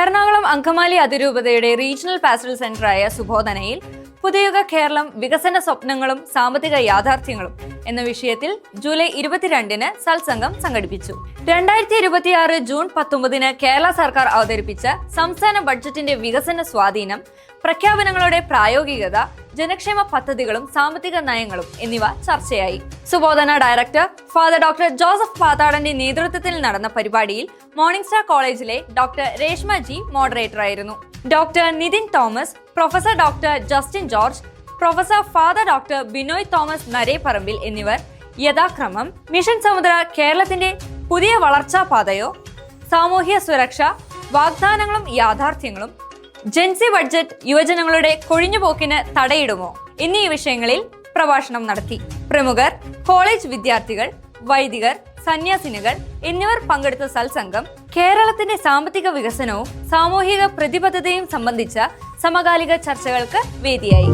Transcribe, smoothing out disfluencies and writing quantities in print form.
എറണാകുളം അങ്കമാലി അതിരൂപതയുടെ regional pastoral സെന്ററായ സുബോധനയിൽ പുതിയുഗ Keralam വികസന സ്വപ്നങ്ങളും സാമ്പത്തിക യാഥാർത്ഥ്യങ്ങളും എന്ന വിഷയത്തിൽ ജൂലൈ 22-ന് സത്സംഗം സംഘടിപ്പിച്ചു. 2026 ജൂൺ 19-ന് കേരള സർക്കാർ അവതരിപ്പിച്ച സംസ്ഥാന ബഡ്ജറ്റിന്റെ വികസന സ്വാധീനം, പ്രഖ്യാപനങ്ങളുടെ പ്രായോഗികത, ജനക്ഷേമ പദ്ധതികളും സാമ്പത്തിക നയങ്ങളും എന്നിവ ചർച്ചയായി. Subodhana director father doctor Joseph പാത്താടന്റെ നേതൃത്വത്തിൽ നടന്ന പരിപാടിയിൽ മോർണിംഗ് സ്റ്റാർ കോളേജിലെ ഡോക്ടർ രേഷ്മ ജി മോഡറേറ്ററായിരുന്നു. Doctor Nithin Thomas, professor doctor Justin George, professor father doctor Binoy Thomas Nareparambil എന്നിവർ യഥാക്രമം മിഷൻ സമുദ്ര കേരളത്തിന്റെ പുതിയ വളർച്ചാ പാതയോ, സാമൂഹ്യ സുരക്ഷ, വാഗ്ദാനങ്ങളും യാഥാർത്ഥ്യങ്ങളും, ജൻസി ബഡ്ജറ്റ് യുവജനങ്ങളുടെ കൊഴിഞ്ഞുപോക്കിന് തടയിടുമോ എന്നീ വിഷയങ്ങളിൽ പ്രഭാഷണം നടത്തി. പ്രമുഖർ, കോളേജ് വിദ്യാർത്ഥികൾ, വൈദികർ, സന്യാസിനികൾ എന്നിവർ പങ്കെടുത്ത സത്സംഗം കേരളത്തിന്റെ സാമ്പത്തിക വികസനവും സാമൂഹിക പ്രതിബദ്ധതയും സംബന്ധിച്ച സമകാലിക ചർച്ചകൾക്ക് വേദിയായി.